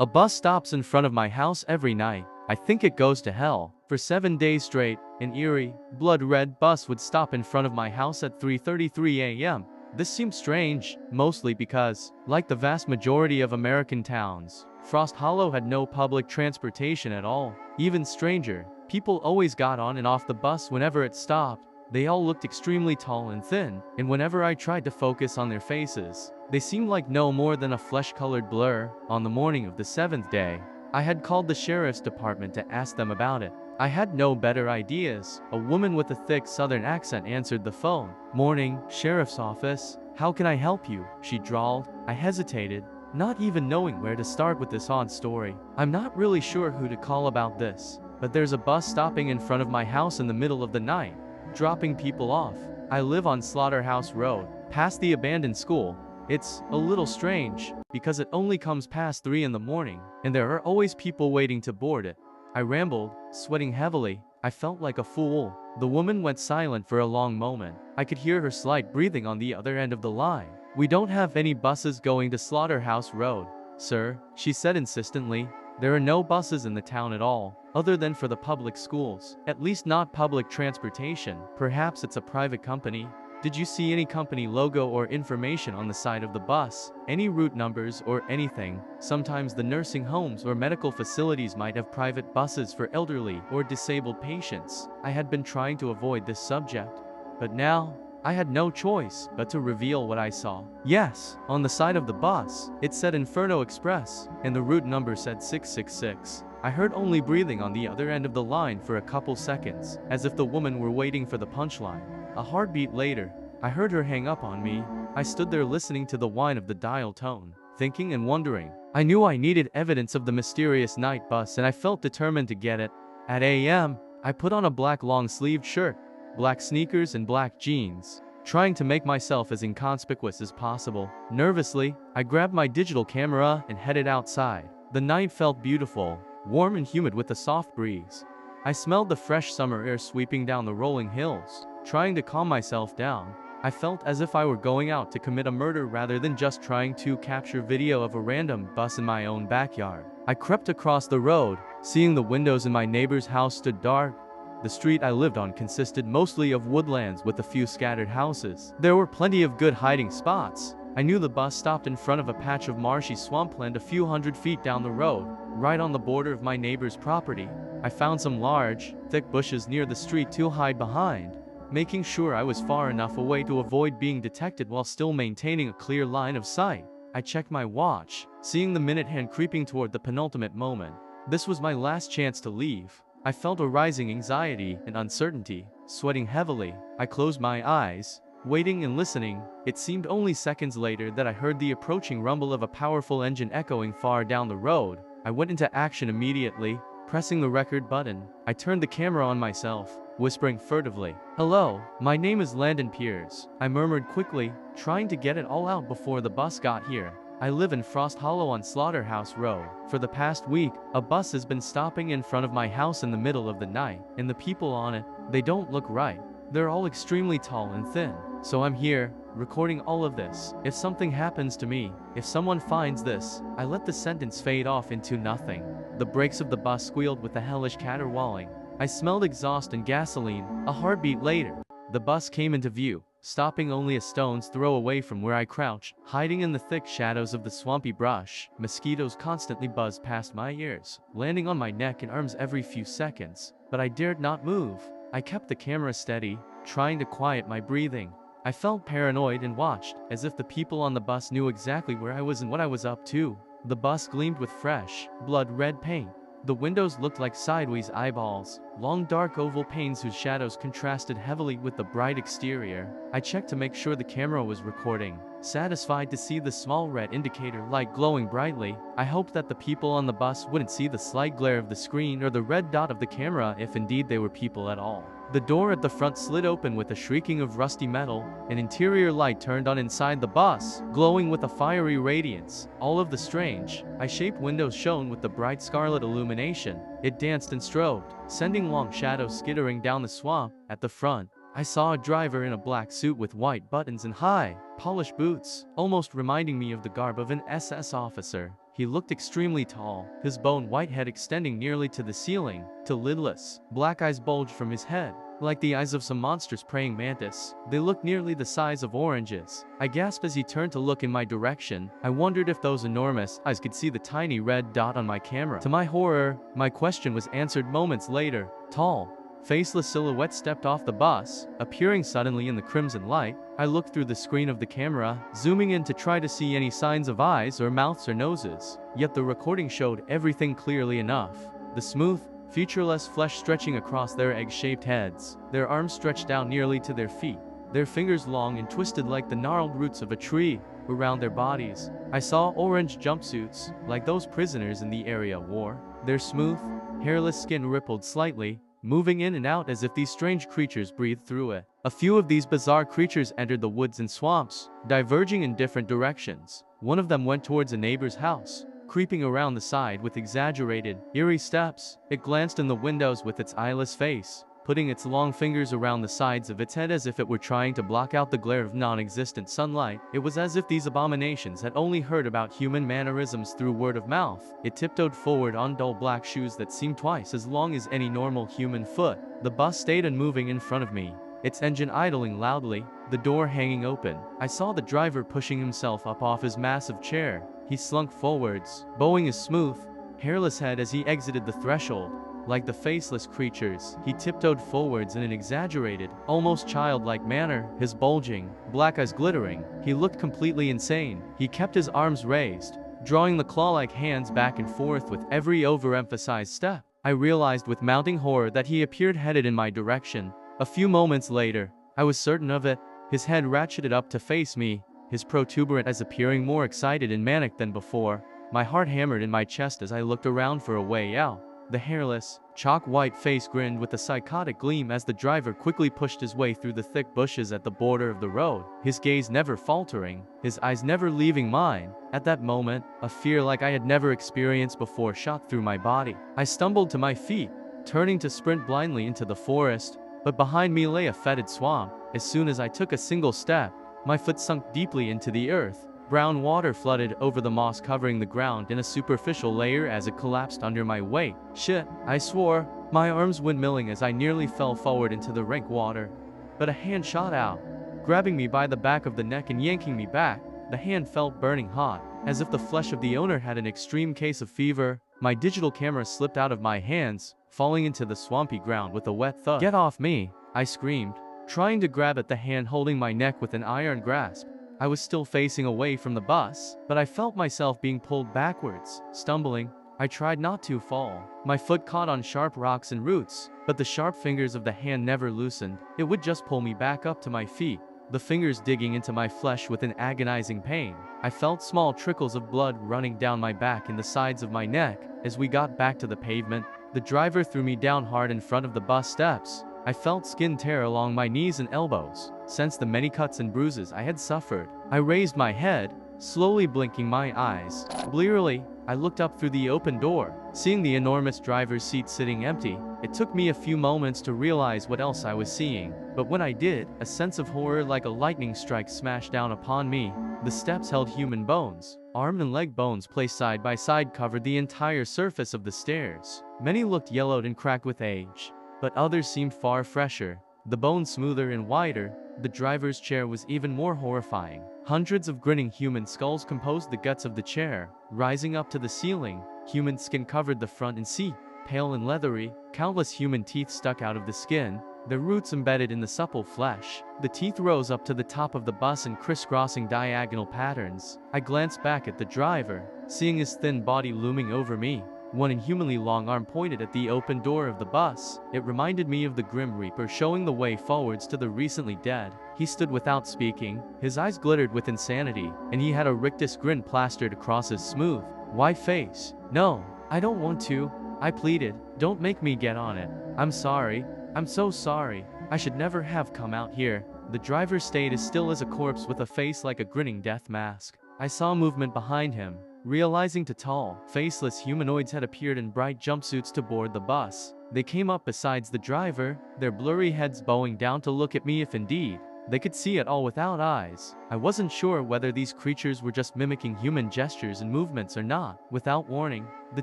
A bus stops in front of my house every night. I think it goes to hell. For 7 days straight, an eerie, blood-red bus would stop in front of my house at 3:33 a.m. This seems strange, mostly because, like the vast majority of American towns, Frost Hollow had no public transportation at all. Even stranger, people always got on and off the bus whenever it stopped. They all looked extremely tall and thin, and whenever I tried to focus on their faces, they seemed like no more than a flesh-colored blur. On the morning of the 7th day, I had called the sheriff's department to ask them about it. I had no better ideas. A woman with a thick southern accent answered the phone. "Morning, sheriff's office. How can I help you?" she drawled. I hesitated, not even knowing where to start with this odd story. "I'm not really sure who to call about this, but there's a bus stopping in front of my house in the middle of the night, dropping people off. I live on Slaughterhouse Road, past the abandoned school. It's a little strange, because it only comes past 3 in the morning, and there are always people waiting to board it." I rambled, sweating heavily. I felt like a fool. The woman went silent for a long moment. I could hear her slight breathing on the other end of the line. "We don't have any buses going to Slaughterhouse Road, sir," she said insistently. "There are no buses in the town at all, other than for the public schools. At least not public transportation. Perhaps it's a private company." "Did you see any company logo or information on the side of the bus? Any route numbers or anything? Sometimes the nursing homes or medical facilities might have private buses for elderly or disabled patients." I had been trying to avoid this subject, but now, I had no choice but to reveal what I saw. Yes, on the side of the bus, it said Inferno Express, and the route number said 666. I heard only breathing on the other end of the line for a couple seconds, as if the woman were waiting for the punchline. A heartbeat later, I heard her hang up on me. I stood there listening to the whine of the dial tone, thinking and wondering. I knew I needed evidence of the mysterious night bus, and I felt determined to get it. At a.m., I put on a black long-sleeved shirt, black sneakers and black jeans, trying to make myself as inconspicuous as possible. Nervously, I grabbed my digital camera and headed outside. The night felt beautiful, warm and humid with a soft breeze. I smelled the fresh summer air sweeping down the rolling hills. Trying to calm myself down, I felt as if I were going out to commit a murder rather than just trying to capture video of a random bus in my own backyard. I crept across the road, seeing the windows in my neighbor's house stood dark. The street I lived on consisted mostly of woodlands with a few scattered houses. There were plenty of good hiding spots. I knew the bus stopped in front of a patch of marshy swampland a few hundred feet down the road, right on the border of my neighbor's property. I found some large, thick bushes near the street to hide behind, making sure I was far enough away to avoid being detected while still maintaining a clear line of sight. I checked my watch, seeing the minute hand creeping toward the penultimate moment. This was my last chance to leave. I felt a rising anxiety and uncertainty. Sweating heavily, I closed my eyes, waiting and listening. It seemed only seconds later that I heard the approaching rumble of a powerful engine echoing far down the road. I went into action immediately, pressing the record button. I turned the camera on myself, whispering furtively, "Hello, my name is Landon Pierce," I murmured quickly, trying to get it all out before the bus got here. "I live in Frost Hollow on Slaughterhouse Road. For the past week, a bus has been stopping in front of my house in the middle of the night, and the people on it, they don't look right. They're all extremely tall and thin. So I'm here, recording all of this. If something happens to me, if someone finds this," I let the sentence fade off into nothing. The brakes of the bus squealed with a hellish caterwauling. I smelled exhaust and gasoline. A heartbeat later, the bus came into view, stopping only a stone's throw away from where I crouched, hiding in the thick shadows of the swampy brush. Mosquitoes constantly buzzed past my ears, landing on my neck and arms every few seconds, but I dared not move. I kept the camera steady, trying to quiet my breathing. I felt paranoid and watched, as if the people on the bus knew exactly where I was and what I was up to. The bus gleamed with fresh, blood-red paint. The windows looked like sideways eyeballs, long dark oval panes whose shadows contrasted heavily with the bright exterior. I checked to make sure the camera was recording. Satisfied to see the small red indicator light glowing brightly, I hoped that the people on the bus wouldn't see the slight glare of the screen or the red dot of the camera if indeed they were people at all. The door at the front slid open with a shrieking of rusty metal. An interior light turned on inside the bus, glowing with a fiery radiance. All of the strange, eye-shaped windows shone with the bright scarlet illumination. It danced and strobed, sending long shadows skittering down the swamp. At the front, I saw a driver in a black suit with white buttons and high, polished boots, almost reminding me of the garb of an SS officer. He looked extremely tall, his bone white head extending nearly to the ceiling, to lidless. Black eyes bulged from his head, like the eyes of some monstrous praying mantis. They looked nearly the size of oranges. I gasped as he turned to look in my direction. I wondered if those enormous eyes could see the tiny red dot on my camera. To my horror, my question was answered moments later. Tall, faceless silhouette stepped off the bus, appearing suddenly in the crimson light. I looked through the screen of the camera, zooming in to try to see any signs of eyes or mouths or noses. Yet the recording showed everything clearly enough. The smooth, featureless flesh stretching across their egg-shaped heads, their arms stretched down nearly to their feet, their fingers long and twisted like the gnarled roots of a tree, around their bodies. I saw orange jumpsuits, like those prisoners in the area wore. Their smooth, hairless skin rippled slightly, moving in and out as if these strange creatures breathed through it. A few of these bizarre creatures entered the woods and swamps, diverging in different directions. One of them went towards a neighbor's house, creeping around the side with exaggerated, eerie steps. It glanced in the windows with its eyeless face, putting its long fingers around the sides of its head as if it were trying to block out the glare of non-existent sunlight. It was as if these abominations had only heard about human mannerisms through word of mouth. It tiptoed forward on dull black shoes that seemed twice as long as any normal human foot. The bus stayed unmoving in front of me, its engine idling loudly, the door hanging open. I saw the driver pushing himself up off his massive chair. He slunk forwards, bowing his smooth, hairless head as he exited the threshold. Like the faceless creatures, he tiptoed forwards in an exaggerated, almost childlike manner, his bulging, black eyes glittering. He looked completely insane. He kept his arms raised, drawing the claw-like hands back and forth with every overemphasized step. I realized with mounting horror that he appeared headed in my direction. A few moments later, I was certain of it. His head ratcheted up to face me, his protuberant eyes appearing more excited and manic than before. My heart hammered in my chest as I looked around for a way out. The hairless, chalk-white face grinned with a psychotic gleam as the driver quickly pushed his way through the thick bushes at the border of the road, his gaze never faltering, his eyes never leaving mine. At that moment, a fear like I had never experienced before shot through my body. I stumbled to my feet, turning to sprint blindly into the forest, but behind me lay a fetid swamp. As soon as I took a single step, my foot sunk deeply into the earth. Brown water flooded over the moss, covering the ground in a superficial layer as it collapsed under my weight. Shit, I swore, my arms windmilling as I nearly fell forward into the rank water. But a hand shot out, grabbing me by the back of the neck and yanking me back. The hand felt burning hot, as if the flesh of the owner had an extreme case of fever. My digital camera slipped out of my hands, falling into the swampy ground with a wet thud. "Get off me!" I screamed, trying to grab at the hand holding my neck with an iron grasp. I was still facing away from the bus, but I felt myself being pulled backwards. Stumbling, I tried not to fall. My foot caught on sharp rocks and roots, but the sharp fingers of the hand never loosened. It would just pull me back up to my feet, the fingers digging into my flesh with an agonizing pain. I felt small trickles of blood running down my back and the sides of my neck. As we got back to the pavement, the driver threw me down hard in front of the bus steps. I felt skin tear along my knees and elbows, sensed the many cuts and bruises I had suffered. I raised my head, slowly blinking my eyes. Blearily, I looked up through the open door, seeing the enormous driver's seat sitting empty. It took me a few moments to realize what else I was seeing, but when I did, a sense of horror like a lightning strike smashed down upon me. The steps held human bones. Arm and leg bones placed side by side covered the entire surface of the stairs. Many looked yellowed and cracked with age, but others seemed far fresher, the bones smoother and wider. The driver's chair was even more horrifying. Hundreds of grinning human skulls composed the guts of the chair, rising up to the ceiling. Human skin covered the front and seat, pale and leathery. Countless human teeth stuck out of the skin, their roots embedded in the supple flesh. The teeth rose up to the top of the bus in crisscrossing diagonal patterns. I glanced back at the driver, seeing his thin body looming over me. One inhumanly long arm pointed at the open door of the bus. It reminded me of the Grim Reaper showing the way forwards to the recently dead. He stood without speaking, his eyes glittered with insanity, and he had a rictus grin plastered across his smooth, white face. "No, I don't want to," I pleaded. "Don't make me get on it. I'm sorry. I'm so sorry. I should never have come out here." The driver stayed as still as a corpse with a face like a grinning death mask. I saw movement behind him, realizing two tall, faceless humanoids had appeared in bright jumpsuits to board the bus. They came up besides the driver, their blurry heads bowing down to look at me if indeed They could see it all without eyes. I wasn't sure whether these creatures were just mimicking human gestures and movements or not. Without warning, the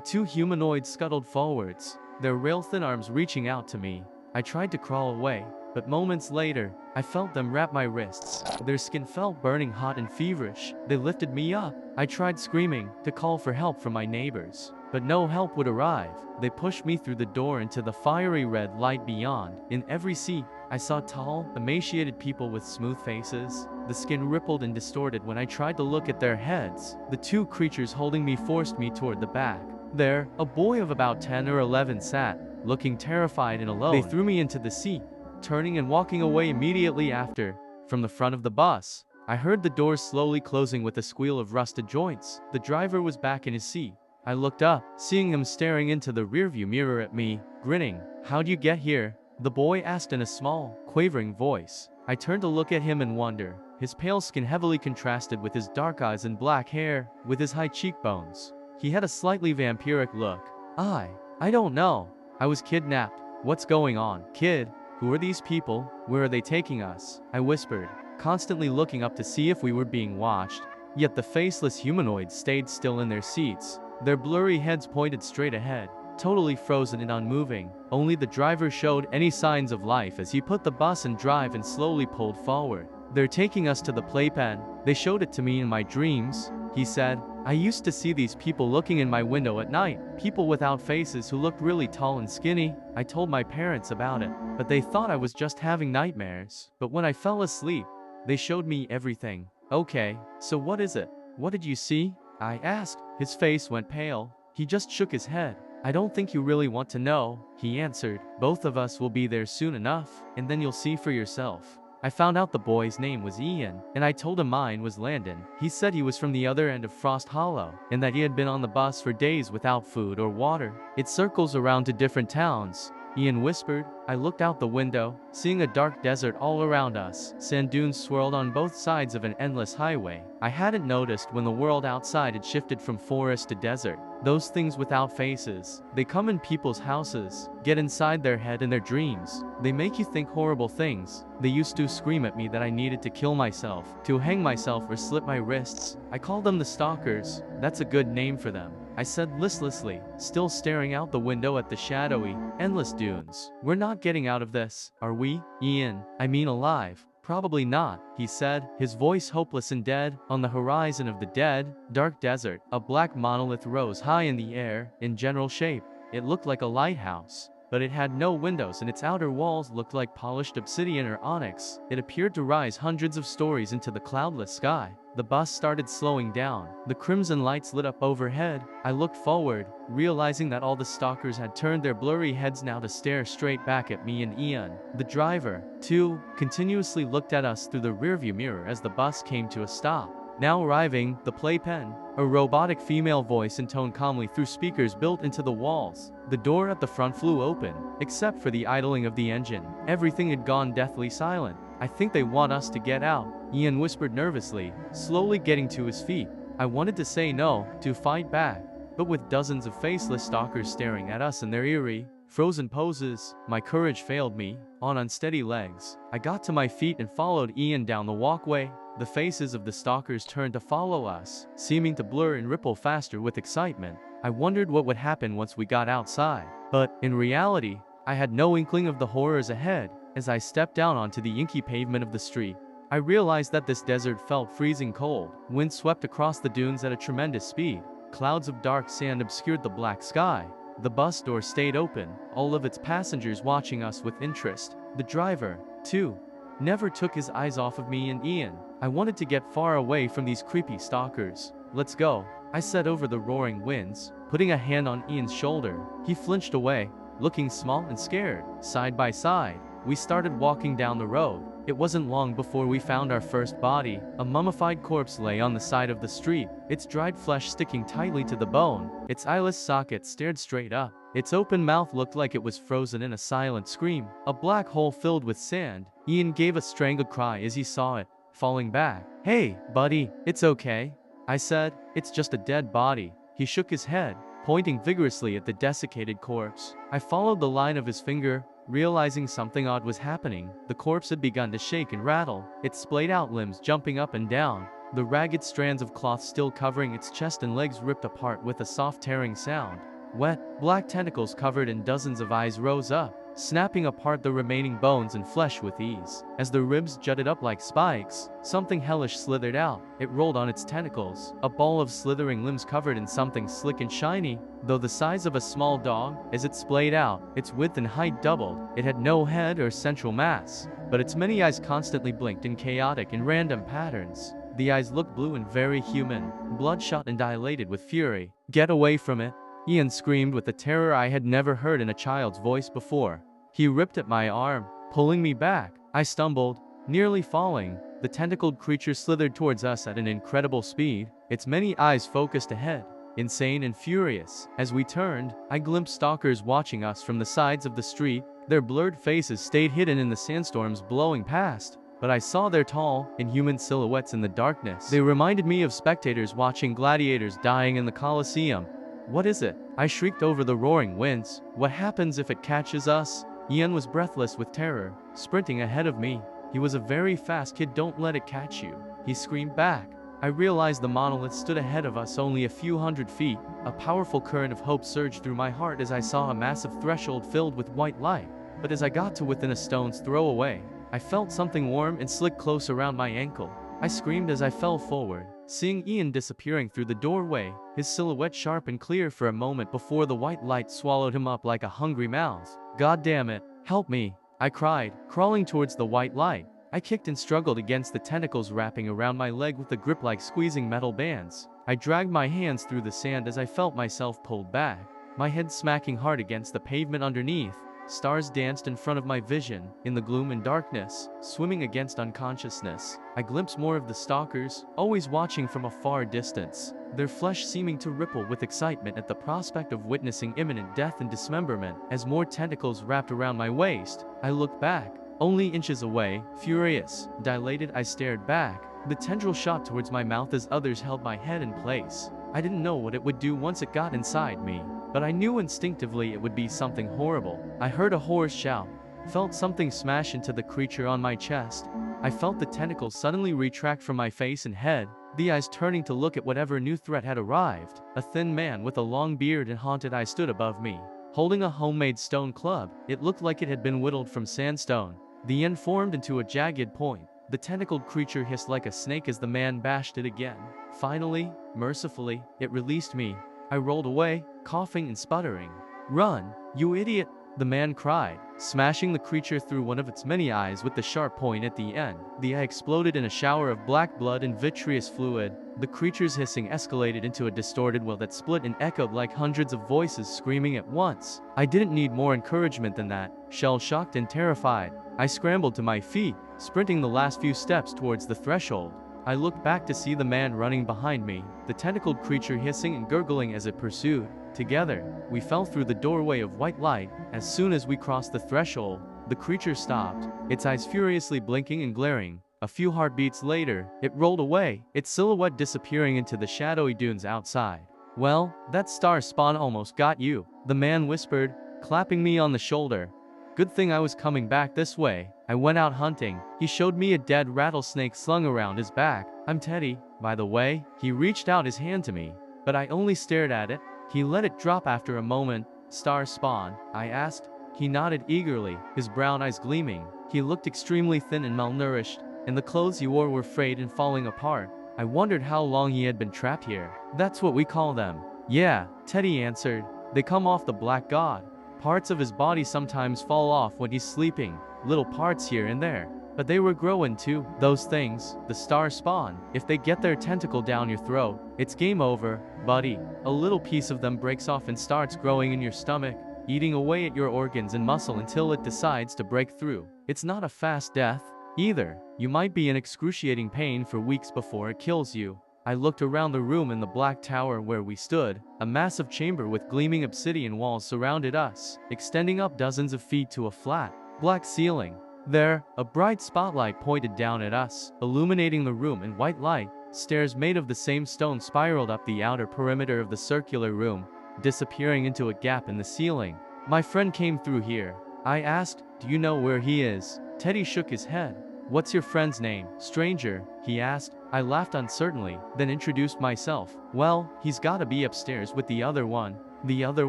two humanoids scuttled forwards, their rail-thin arms reaching out to me. I tried to crawl away, but moments later, I felt them wrap my wrists. Their skin felt burning hot and feverish. They lifted me up. I tried screaming to call for help from my neighbors, but no help would arrive. They pushed me through the door into the fiery red light beyond. In every seat, I saw tall, emaciated people with smooth faces. The skin rippled and distorted when I tried to look at their heads. The two creatures holding me forced me toward the back. There, a boy of about 10 or 11 sat, looking terrified and alone. They threw me into the seat, turning and walking away immediately after. From the front of the bus, I heard the doors slowly closing with a squeal of rusted joints. The driver was back in his seat. I looked up, seeing him staring into the rearview mirror at me, grinning. "How'd you get here?" the boy asked in a small, quavering voice. I turned to look at him in wonder. His pale skin heavily contrasted with his dark eyes and black hair, with his high cheekbones. He had a slightly vampiric look. I don't know. I was kidnapped. What's going on? Kid, who are these people? Where are they taking us? I whispered, constantly looking up to see if we were being watched. Yet the faceless humanoids stayed still in their seats, their blurry heads pointed straight ahead, totally frozen and unmoving. Only the driver showed any signs of life as he put the bus in drive and slowly pulled forward. "They're taking us to the playpen. They showed it to me in my dreams," he said. "I used to see these people looking in my window at night, people without faces who looked really tall and skinny. I told my parents about it, but they thought I was just having nightmares. But when I fell asleep, they showed me everything." "Okay, so what is it? What did you see?" I asked. His face went pale. He just shook his head. "I don't think you really want to know," he answered. "Both of us will be there soon enough, and then you'll see for yourself." I found out the boy's name was Ian, and I told him mine was Landon. He said he was from the other end of Frost Hollow, and that he had been on the bus for days without food or water. "It circles around to different towns," Ian whispered. I looked out the window, seeing a dark desert all around us. Sand dunes swirled on both sides of an endless highway. I hadn't noticed when the world outside had shifted from forest to desert. Those things without faces, they come in people's houses, get inside their head and their dreams. They make you think horrible things. They used to scream at me that I needed to kill myself, to hang myself or slit my wrists. I called them the stalkers. That's a good name for them, I said listlessly, still staring out the window at the shadowy, endless dunes. "We're not getting out of this, are we, Ian? I mean alive." "Probably not," he said, his voice hopeless and dead. On the horizon of the dead, dark desert, a black monolith rose high in the air, in general shape. It looked like a lighthouse, but it had no windows and its outer walls looked like polished obsidian or onyx. It appeared to rise hundreds of stories into the cloudless sky. The bus started slowing down. The crimson lights lit up overhead. I looked forward, realizing that all the stalkers had turned their blurry heads now to stare straight back at me and Ian. The driver, too, continuously looked at us through the rearview mirror as the bus came to a stop. "Now arriving, the playpen," a robotic female voice intoned calmly through speakers built into the walls. The door at the front flew open, except for the idling of the engine. Everything had gone deathly silent. "I think they want us to get out," Ian whispered nervously, slowly getting to his feet. I wanted to say no, to fight back, but with dozens of faceless stalkers staring at us in their eerie, frozen poses, my courage failed me. On unsteady legs, I got to my feet and followed Ian down the walkway. The faces of the stalkers turned to follow us, seeming to blur and ripple faster with excitement. I wondered what would happen once we got outside, but, in reality, I had no inkling of the horrors ahead. As I stepped down onto the inky pavement of the street, I realized that this desert felt freezing cold. Wind swept across the dunes at a tremendous speed. Clouds of dark sand obscured the black sky. The bus door stayed open, all of its passengers watching us with interest. The driver, too, never took his eyes off of me and Ian. I wanted to get far away from these creepy stalkers. "Let's go," I said over the roaring winds, putting a hand on Ian's shoulder. He flinched away, looking small and scared. Side by side, we started walking down the road. It wasn't long before we found our first body. A mummified corpse lay on the side of the street, its dried flesh sticking tightly to the bone. Its eyeless socket stared straight up. Its open mouth looked like it was frozen in a silent scream. A black hole filled with sand. Ian gave a strangled cry as he saw it, falling back. "Hey, buddy, it's okay," I said. "It's just a dead body." He shook his head, pointing vigorously at the desiccated corpse. I followed the line of his finger, Realizing something odd was happening, the corpse had begun to shake and rattle, its splayed out limbs jumping up and down, the ragged strands of cloth still covering its chest and legs ripped apart with a soft tearing sound. Wet, black tentacles covered in dozens of eyes rose up, snapping apart the remaining bones and flesh with ease. As the ribs jutted up like spikes, something hellish slithered out. It rolled on its tentacles, a ball of slithering limbs covered in something slick and shiny. Though the size of a small dog, as it splayed out, its width and height doubled. It had no head or central mass, but its many eyes constantly blinked in chaotic and random patterns. The eyes looked blue and very human, bloodshot and dilated with fury. "Get away from it!" Ian screamed with a terror I had never heard in a child's voice before. He ripped at my arm, pulling me back. I stumbled, nearly falling. The tentacled creature slithered towards us at an incredible speed, its many eyes focused ahead, insane and furious. As we turned, I glimpsed stalkers watching us from the sides of the street. Their blurred faces stayed hidden in the sandstorms blowing past, but I saw their tall, inhuman silhouettes in the darkness. They reminded me of spectators watching gladiators dying in the Colosseum. "What is it?" I shrieked over the roaring winds. "What happens if it catches us?" Ian was breathless with terror, sprinting ahead of me. He was a very fast kid. "Don't let it catch you," he screamed back. I realized the monolith stood ahead of us only a few hundred feet. A powerful current of hope surged through my heart as I saw a massive threshold filled with white light. But as I got to within a stone's throw away, I felt something warm and slick close around my ankle. I screamed as I fell forward, seeing Ian disappearing through the doorway, his silhouette sharp and clear for a moment before the white light swallowed him up like a hungry mouth. "God damn it, help me!" I cried, crawling towards the white light. I kicked and struggled against the tentacles wrapping around my leg with a grip like squeezing metal bands. I dragged my hands through the sand as I felt myself pulled back, my head smacking hard against the pavement underneath. Stars danced in front of my vision, in the gloom and darkness, swimming against unconsciousness. I glimpsed more of the stalkers, always watching from a far distance, their flesh seeming to ripple with excitement at the prospect of witnessing imminent death and dismemberment. As more tentacles wrapped around my waist, I looked back. Only inches away, furious, dilated, I stared back. The tendril shot towards my mouth as others held my head in place. I didn't know what it would do once it got inside me, but I knew instinctively it would be something horrible. I heard a hoarse shout, felt something smash into the creature on my chest. I felt the tentacles suddenly retract from my face and head, the eyes turning to look at whatever new threat had arrived. A thin man with a long beard and haunted eyes stood above me, holding a homemade stone club. It looked like it had been whittled from sandstone. The end formed into a jagged point. The tentacled creature hissed like a snake as the man bashed it again. Finally, mercifully, it released me. I rolled away, coughing and sputtering. "Run, you idiot!" the man cried, smashing the creature through one of its many eyes with the sharp point at the end. The eye exploded in a shower of black blood and vitreous fluid. The creature's hissing escalated into a distorted wail that split and echoed like hundreds of voices screaming at once. I didn't need more encouragement than that. Shell-shocked and terrified, I scrambled to my feet, sprinting the last few steps towards the threshold. I looked back to see the man running behind me, the tentacled creature hissing and gurgling as it pursued. Together, we fell through the doorway of white light. As soon as we crossed the threshold, the creature stopped, its eyes furiously blinking and glaring. A few heartbeats later, it rolled away, its silhouette disappearing into the shadowy dunes outside. "Well, that star spawn almost got you," the man whispered, clapping me on the shoulder. "Good thing I was coming back this way. I went out hunting." He showed me a dead rattlesnake slung around his back. "I'm Teddy, by the way." He reached out his hand to me, but I only stared at it. He let it drop after a moment. "Star spawn?" I asked. He nodded eagerly, his brown eyes gleaming. He looked extremely thin and malnourished, and the clothes he wore were frayed and falling apart. I wondered how long he had been trapped here. "That's what we call them." "Yeah," Teddy answered. "They come off the Black God. Parts of his body sometimes fall off when he's sleeping, little parts here and there. But they were growing too, those things, the star spawn. If they get their tentacle down your throat, it's game over, buddy. A little piece of them breaks off and starts growing in your stomach, eating away at your organs and muscle until it decides to break through. It's not a fast death, either. You might be in excruciating pain for weeks before it kills you." I looked around the room in the black tower where we stood. A massive chamber with gleaming obsidian walls surrounded us, extending up dozens of feet to a flat, black ceiling. There, a bright spotlight pointed down at us, illuminating the room in white light. Stairs made of the same stone spiraled up the outer perimeter of the circular room, disappearing into a gap in the ceiling. "My friend came through here," I asked, do you know where he is? Teddy shook his head. What's your friend's name? Stranger, he asked. I laughed uncertainly, then introduced myself. Well, he's gotta be upstairs with the other one. The other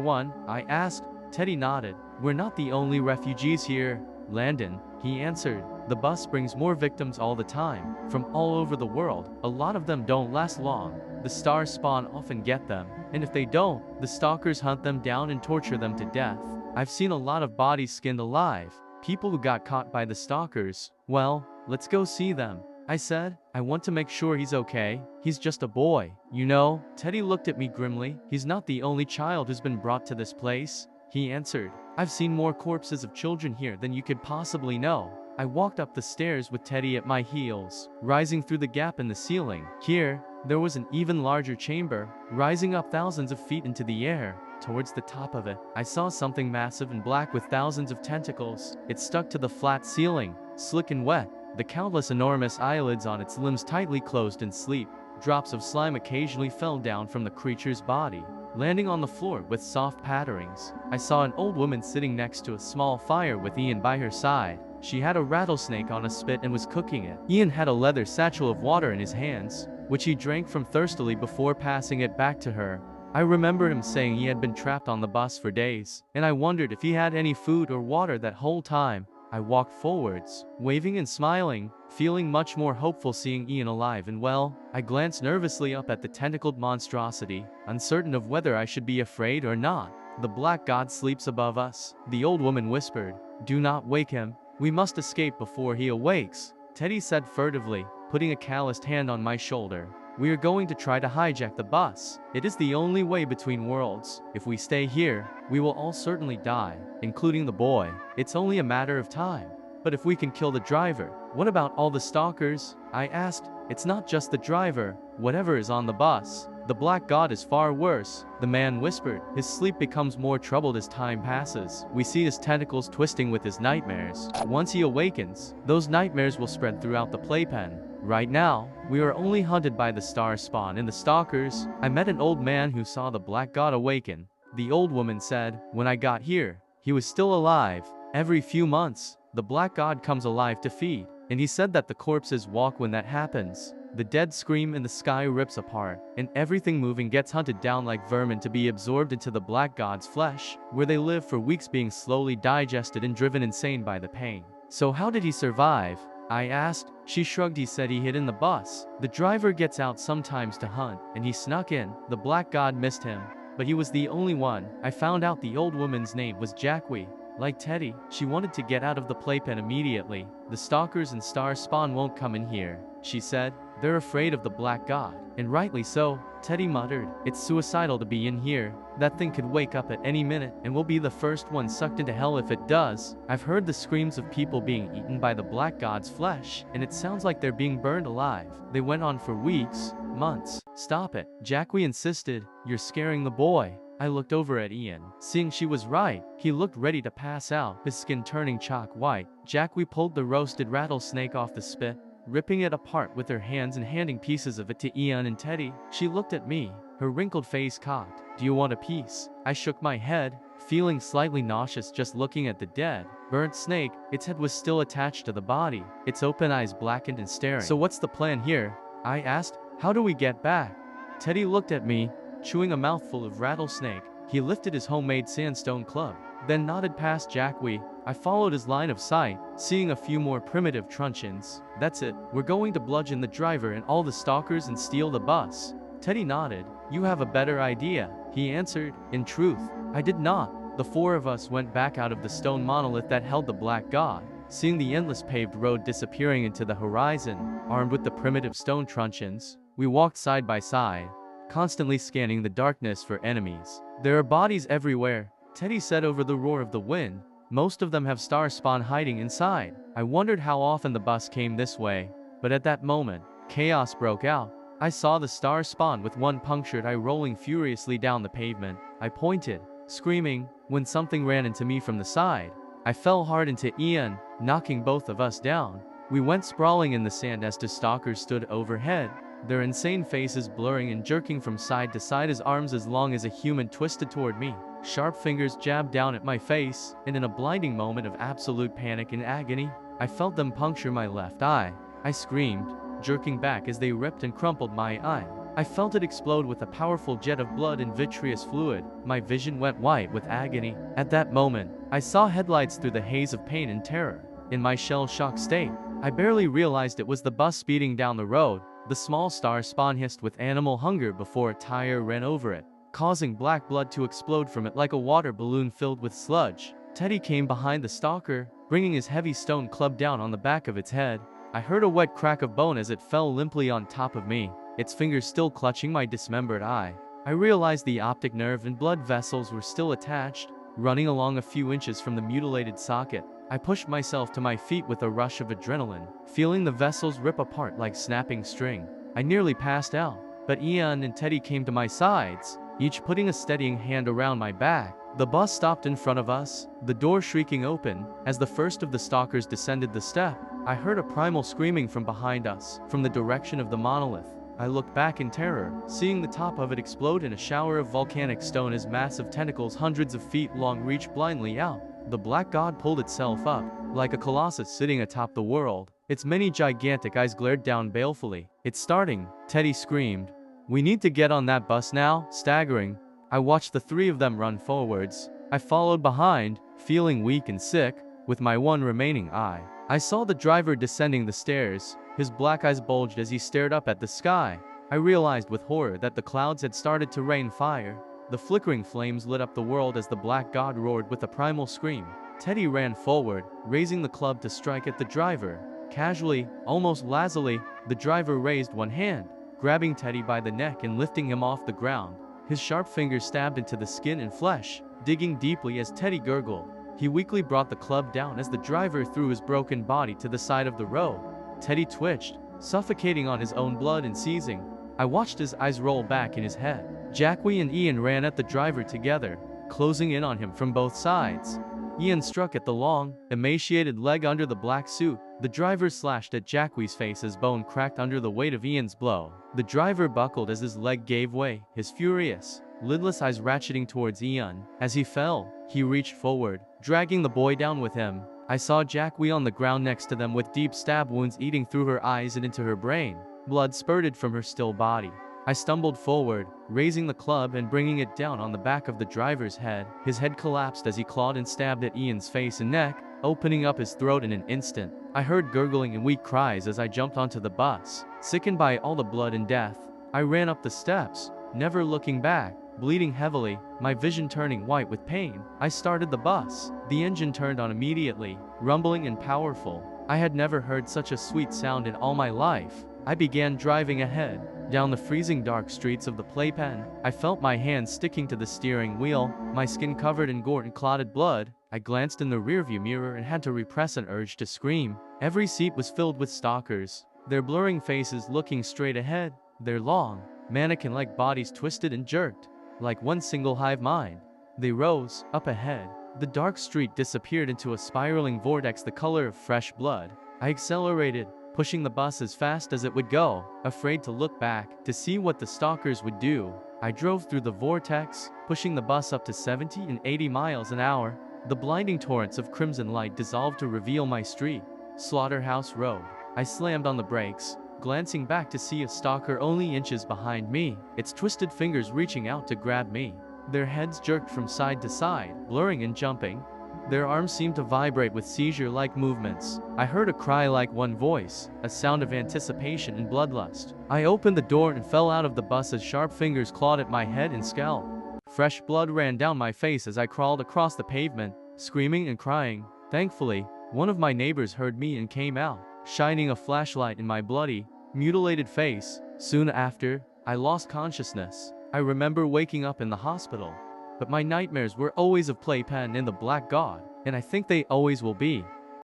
one? I asked. Teddy nodded. We're not the only refugees here, Landon, he answered. The bus brings more victims all the time, from all over the world. A lot of them don't last long. The star spawn often get them, and if they don't, the stalkers hunt them down and torture them to death. I've seen a lot of bodies skinned alive, people who got caught by the stalkers. Well, let's go see them, I said. I want to make sure he's okay. He's just a boy, you know? Teddy looked at me grimly. He's not the only child who's been brought to this place, he answered. I've seen more corpses of children here than you could possibly know. I walked up the stairs with Teddy at my heels, rising through the gap in the ceiling. Here, there was an even larger chamber, rising up thousands of feet into the air. Towards the top of it, I saw something massive and black with thousands of tentacles. It stuck to the flat ceiling, slick and wet, the countless enormous eyelids on its limbs tightly closed in sleep. Drops of slime occasionally fell down from the creature's body, landing on the floor with soft patterings. I saw an old woman sitting next to a small fire with Ian by her side. She had a rattlesnake on a spit and was cooking it. Ian had a leather satchel of water in his hands, which he drank from thirstily before passing it back to her. I remember him saying he had been trapped on the bus for days, and I wondered if he had any food or water that whole time. I walked forwards, waving and smiling, feeling much more hopeful seeing Ian alive and well. I glanced nervously up at the tentacled monstrosity, uncertain of whether I should be afraid or not. The black god sleeps above us, the old woman whispered. Do not wake him. We must escape before he awakes, Teddy said furtively, putting a calloused hand on my shoulder. We are going to try to hijack the bus. It is the only way between worlds. If we stay here, we will all certainly die, including the boy. It's only a matter of time. But if we can kill the driver, what about all the stalkers? I asked. It's not just the driver, whatever is on the bus. The black god is far worse, the man whispered. His sleep becomes more troubled as time passes. We see his tentacles twisting with his nightmares. Once he awakens, those nightmares will spread throughout the playpen. Right now, we are only hunted by the star spawn and the stalkers. I met an old man who saw the black god awaken. The old woman said, when I got here, he was still alive. Every few months, the black god comes alive to feed, and he said that the corpses walk when that happens. The dead scream and the sky rips apart, and everything moving gets hunted down like vermin to be absorbed into the black god's flesh, where they live for weeks being slowly digested and driven insane by the pain. So how did he survive? I asked. She shrugged. He said he hid in the bus. The driver gets out sometimes to hunt, and he snuck in. The black god missed him, but he was the only one. I found out the old woman's name was Jackie. Like Teddy, she wanted to get out of the playpen immediately. The stalkers and star spawn won't come in here, she said. They're afraid of the black god. And rightly so, Teddy muttered. It's suicidal to be in here. That thing could wake up at any minute, and we'll be the first one sucked into hell if it does. I've heard the screams of people being eaten by the black god's flesh, and it sounds like they're being burned alive. They went on for weeks, months. Stop it, Jackie insisted. You're scaring the boy. I looked over at Ian. Seeing she was right, he looked ready to pass out, his skin turning chalk white. Jackie pulled the roasted rattlesnake off the spit, ripping it apart with her hands and handing pieces of it to Ian and Teddy. She looked at me, her wrinkled face cocked. Do you want a piece? I shook my head, feeling slightly nauseous just looking at the dead, burnt snake. Its head was still attached to the body, its open eyes blackened and staring. So what's the plan here? I asked. How do we get back? Teddy looked at me, chewing a mouthful of rattlesnake. He lifted his homemade sandstone club, then nodded past Jackie. I followed his line of sight, seeing a few more primitive truncheons. That's it. We're going to bludgeon the driver and all the stalkers and steal the bus. Teddy nodded. You have a better idea, he answered. In truth, I did not. The four of us went back out of the stone monolith that held the black god, seeing the endless paved road disappearing into the horizon. Armed with the primitive stone truncheons, we walked side by side, constantly scanning the darkness for enemies. There are bodies everywhere, Teddy said over the roar of the wind. Most of them have star spawn hiding inside. I wondered how often the bus came this way, but at that moment, chaos broke out. I saw the star spawn with one punctured eye rolling furiously down the pavement. I pointed, screaming, when something ran into me from the side. I fell hard into Ian, knocking both of us down. We went sprawling in the sand as the stalkers stood overhead, their insane faces blurring and jerking from side to side as arms as long as a human twisted toward me. Sharp fingers jabbed down at my face, and in a blinding moment of absolute panic and agony, I felt them puncture my left eye. I screamed, jerking back as they ripped and crumpled my eye. I felt it explode with a powerful jet of blood and vitreous fluid. My vision went white with agony. At that moment, I saw headlights through the haze of pain and terror. In my shell-shocked state, I barely realized it was the bus speeding down the road. The small star spawn hissed with animal hunger before a tire ran over it, causing black blood to explode from it like a water balloon filled with sludge. Teddy came behind the stalker, bringing his heavy stone club down on the back of its head. I heard a wet crack of bone as it fell limply on top of me, its fingers still clutching my dismembered eye. I realized the optic nerve and blood vessels were still attached, running along a few inches from the mutilated socket. I pushed myself to my feet with a rush of adrenaline, feeling the vessels rip apart like snapping string. I nearly passed out, but Ian and Teddy came to my sides, each putting a steadying hand around my back. The bus stopped in front of us, the door shrieking open. As the first of the stalkers descended the step, I heard a primal screaming from behind us, from the direction of the monolith. I looked back in terror, seeing the top of it explode in a shower of volcanic stone as massive tentacles hundreds of feet long reached blindly out. The black god pulled itself up, like a colossus sitting atop the world. Its many gigantic eyes glared down balefully. "It's starting," Teddy screamed. "We need to get on that bus now." Staggering, I watched the three of them run forwards. I followed behind, feeling weak and sick, with my one remaining eye. I saw the driver descending the stairs. His black eyes bulged as he stared up at the sky. I realized with horror that the clouds had started to rain fire. The flickering flames lit up the world as the black god roared with a primal scream. Teddy ran forward, raising the club to strike at the driver. Casually, almost lazily, the driver raised one hand, grabbing Teddy by the neck and lifting him off the ground. His sharp fingers stabbed into the skin and flesh, digging deeply as Teddy gurgled. He weakly brought the club down as the driver threw his broken body to the side of the road. Teddy twitched, suffocating on his own blood and seizing. I watched his eyes roll back in his head. Jackie and Ian ran at the driver together, closing in on him from both sides. Ian struck at the long, emaciated leg under the black suit. The driver slashed at Jackie's face as bone cracked under the weight of Ian's blow. The driver buckled as his leg gave way, his furious, lidless eyes ratcheting towards Ian. As he fell, he reached forward, dragging the boy down with him. I saw Jackie on the ground next to them with deep stab wounds eating through her eyes and into her brain. Blood spurted from her still body. I stumbled forward, raising the club and bringing it down on the back of the driver's head. His head collapsed as he clawed and stabbed at Ian's face and neck, opening up his throat in an instant. I heard gurgling and weak cries as I jumped onto the bus. Sickened by all the blood and death, I ran up the steps, never looking back, bleeding heavily, my vision turning white with pain. I started the bus. The engine turned on immediately, rumbling and powerful. I had never heard such a sweet sound in all my life. I began driving ahead, down the freezing dark streets of the playpen. I felt my hands sticking to the steering wheel, my skin covered in gore and clotted blood. I glanced in the rearview mirror and had to repress an urge to scream. Every seat was filled with stalkers, their blurring faces looking straight ahead, their long, mannequin-like bodies twisted and jerked, like one single hive mind. They rose, up ahead. The dark street disappeared into a spiraling vortex the color of fresh blood. I accelerated, pushing the bus as fast as it would go, afraid to look back, to see what the stalkers would do. I drove through the vortex, pushing the bus up to 70 and 80 miles an hour. The blinding torrents of crimson light dissolved to reveal my street, Slaughterhouse Road. I slammed on the brakes, glancing back to see a stalker only inches behind me, its twisted fingers reaching out to grab me. Their heads jerked from side to side, blurring and jumping. Their arms seemed to vibrate with seizure-like movements. I heard a cry like one voice, a sound of anticipation and bloodlust. I opened the door and fell out of the bus as sharp fingers clawed at my head and scalp. Fresh blood ran down my face as I crawled across the pavement, screaming and crying. Thankfully, one of my neighbors heard me and came out, shining a flashlight in my bloody, mutilated face. Soon after, I lost consciousness. I remember waking up in the hospital, but my nightmares were always of Playpen and the Black God, and I think they always will be.